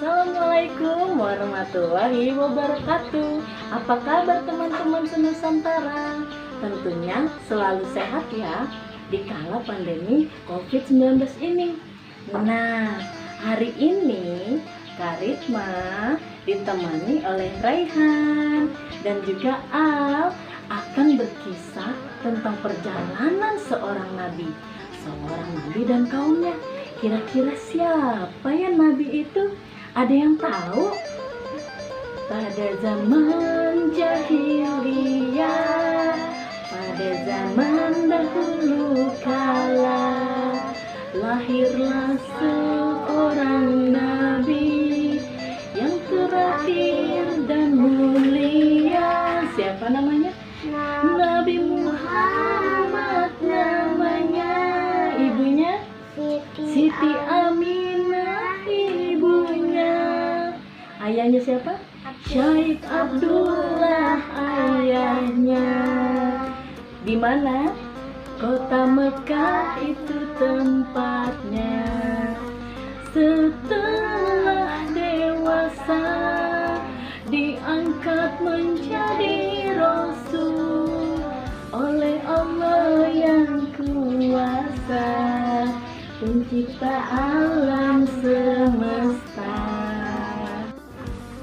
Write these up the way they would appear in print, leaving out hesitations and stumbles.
Assalamualaikum warahmatullahi wabarakatuh. Apa kabar teman-teman senusantara? Tentunya selalu sehat ya di kala pandemi COVID-19 ini. Nah, hari ini Karisma ditemani oleh Raihan dan juga Al akan berkisah tentang perjalanan seorang nabi dan kaumnya. Kira-kira siapa ya nabi itu? Ada yang tahu? Pada zaman jahiliyah, pada zaman dahulu kala, lahirlah seorang nabi yang terakhir dan mulia. Siapa namanya? Nabi Muhammad namanya. Ibunya Siti Aminah ibunya. Ayahnya siapa? Syed Abdullah ayahnya. Di mana? Kota Mekah itu tempatnya. Setelah dewasa diangkat menjadi rasul oleh Allah yang kuasa, pencipta alam semesta.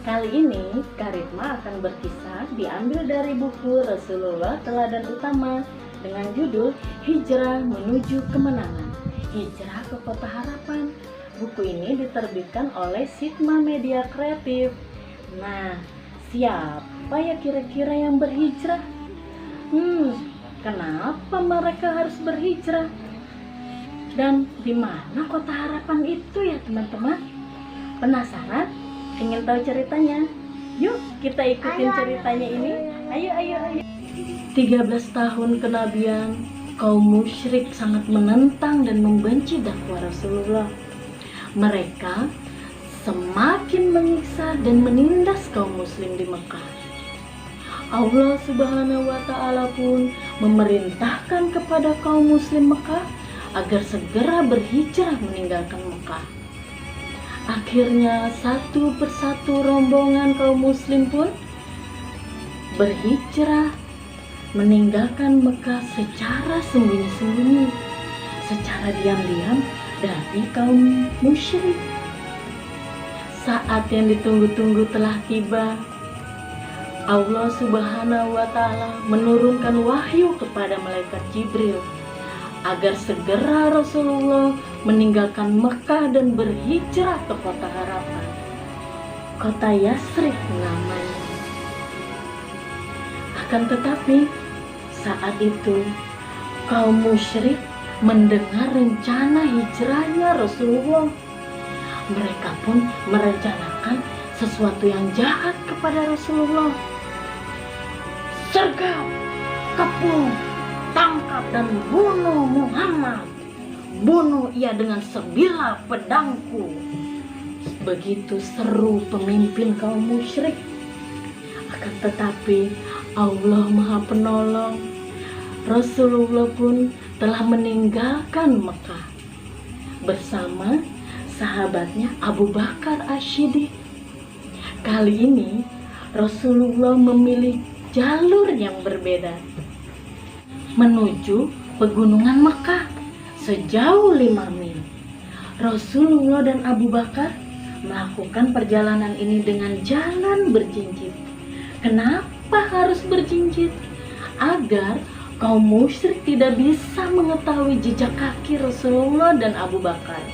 Kali ini Karisma akan berkisah diambil dari buku Rasulullah Teladan Utama dengan judul Hijrah Menuju Kemenangan, Hijrah ke Kota Harapan. Buku ini diterbitkan oleh Sigma Media Kreatif. Nah, siapa ya kira-kira yang berhijrah? Kenapa mereka harus berhijrah? Dan di mana Kota Harapan itu ya teman-teman? Penasaran? Ingin tahu ceritanya? Yuk kita ikutin ceritanya ini. Ayo. 13 tahun kenabian, kaum musyrik sangat menentang dan membenci dakwah Rasulullah. Mereka semakin menyiksa dan menindas kaum muslim di Mekah. Allah Subhanahu wa Ta'ala pun memerintahkan kepada kaum muslim Mekah agar segera berhijrah meninggalkan Mekah. Akhirnya satu persatu rombongan kaum muslim pun berhijrah meninggalkan Mekah secara sembunyi-sembunyi, secara diam-diam dari kaum musyrik. Saat yang ditunggu-tunggu telah tiba. Allah Subhanahu wa Ta'ala menurunkan wahyu kepada malaikat Jibril agar segera Rasulullah meninggalkan Mekah dan berhijrah ke Kota Harapan, Kota Yasrib namanya. Akan tetapi saat itu kaum musyrik mendengar rencana hijrahnya Rasulullah. Mereka pun merencanakan sesuatu yang jahat kepada Rasulullah. Sergap, kepung, tangkap dan bunuh Muhammad. Bunuh ia dengan sebilah pedangku. Begitu seru pemimpin kaum musyrik. Akan tetapi Allah Maha Penolong. Rasulullah pun telah meninggalkan Mekah bersama sahabatnya Abu Bakar As-Siddiq. Kali ini Rasulullah memilih jalur yang berbeda menuju pegunungan Mekah sejauh 5 mil. Rasulullah dan Abu Bakar melakukan perjalanan ini dengan jalan berjinjit. Kenapa harus berjinjit? Agar kaum musyrik tidak bisa mengetahui jejak kaki Rasulullah dan Abu Bakar.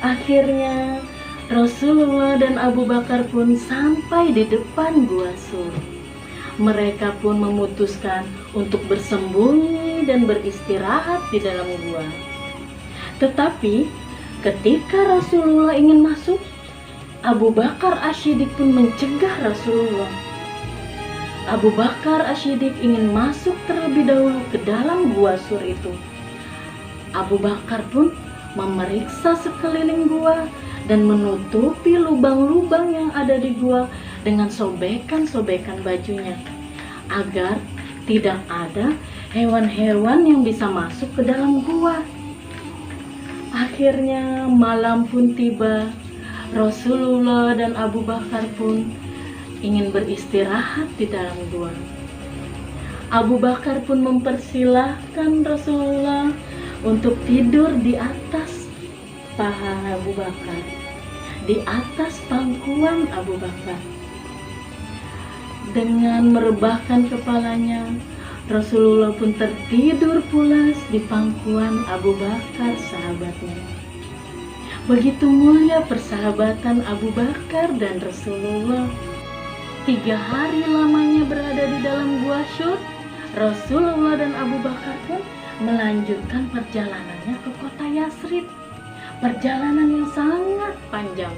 Akhirnya Rasulullah dan Abu Bakar pun sampai di depan Gua Sur. Mereka pun memutuskan untuk bersembunyi dan beristirahat di dalam gua. Tetapi ketika Rasulullah ingin masuk, Abu Bakar As-Siddiq pun mencegah Rasulullah. Abu Bakar As-Siddiq ingin masuk terlebih dahulu ke dalam Gua Sur itu. Abu Bakar pun memeriksa sekeliling gua dan menutupi lubang-lubang yang ada di gua dengan sobekan-sobekan bajunya agar tidak ada hewan-hewan yang bisa masuk ke dalam gua. Akhirnya malam pun tiba. Rasulullah dan Abu Bakar pun ingin beristirahat di dalam gua. Abu Bakar pun mempersilahkan Rasulullah untuk tidur di atas paha Abu Bakar, di atas pangkuan Abu Bakar. Dengan merebahkan kepalanya, Rasulullah pun tertidur pulas di pangkuan Abu Bakar sahabatnya. Begitu mulia persahabatan Abu Bakar dan Rasulullah. 3 hari lamanya berada di dalam gua Syur, Rasulullah dan Abu Bakar pun melanjutkan perjalanannya ke kota Yasrib. Perjalanan yang sangat panjang,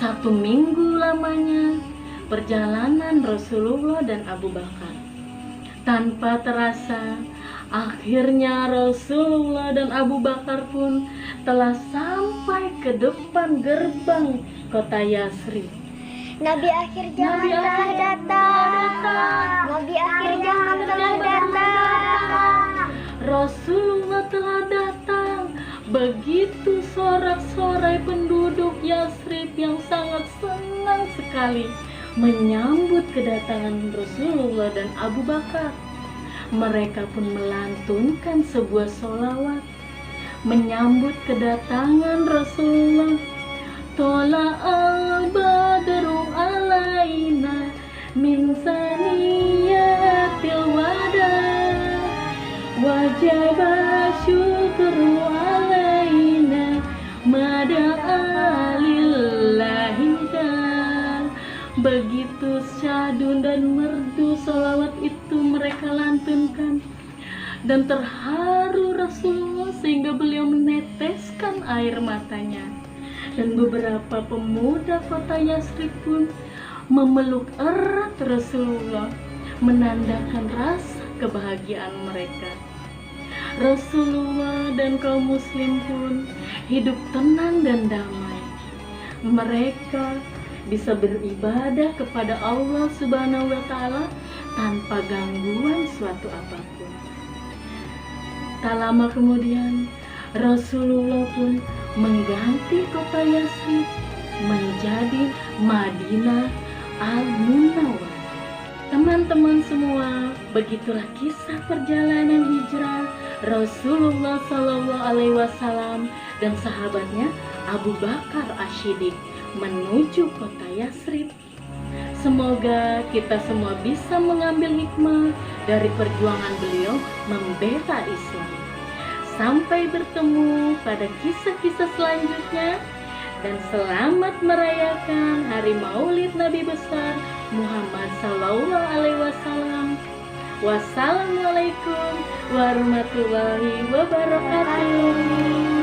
1 minggu lamanya perjalanan Rasulullah dan Abu Bakar. Tanpa terasa, akhirnya Rasulullah dan Abu Bakar pun telah sampai ke depan gerbang kota Yasrib. Nabi akhir zaman telah datang. Nabi akhir zaman telah datang. Rasulullah telah datang. Begitu sorak-sorai penduduk Yasrib yang sangat senang sekali menyambut kedatangan Rasulullah dan Abu Bakar. Mereka pun melantunkan sebuah sholawat menyambut kedatangan Rasulullah. Tola'al badru alaina min saniyatil wada, wajaba syukru alaina mada'a lillahi dan. Begitu syahdu dan merdu sholawat itu mereka lantunkan, dan terharu Rasulullah sehingga beliau meneteskan air matanya. Dan beberapa pemuda kota Yasrib pun memeluk erat Rasulullah, menandakan rasa kebahagiaan mereka. Rasulullah dan kaum muslim pun hidup tenang dan damai. Mereka bisa beribadah kepada Allah Subhanahu wa Ta'ala tanpa gangguan suatu apapun. Tak lama kemudian, Rasulullah pun mengganti kota Yasrib menjadi Madinah Al-Munawwarah. Teman-teman semua, begitulah kisah perjalanan hijrah Rasulullah SAW dan sahabatnya Abu Bakar Asy-Syiddiq menuju kota Yasrib. Semoga kita semua bisa mengambil hikmah dari perjuangan beliau membela Islam. Sampai bertemu pada kisah-kisah selanjutnya, dan selamat merayakan Hari Maulid Nabi besar Muhammad SAW. Wassalamualaikum warahmatullahi wabarakatuh.